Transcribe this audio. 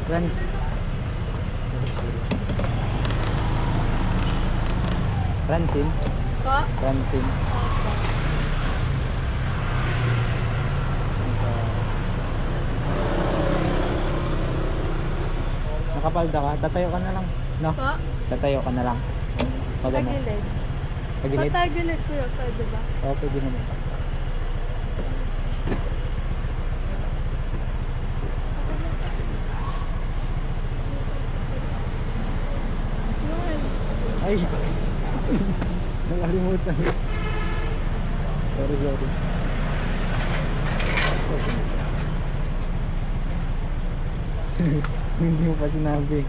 Sorry, sorry. Francine? Po? Francine. Opo. Nakapalda ka? Tatayo ka na lang. No? Po? Tatayo ka na lang. Pag ano? Tagilid. Tagilid? Patagilid ko yun, pwede ba? Oo, pwede naman. Yun. Ay! Nakalimutan. Sorry, sorry. Hindi mo pa sinabi.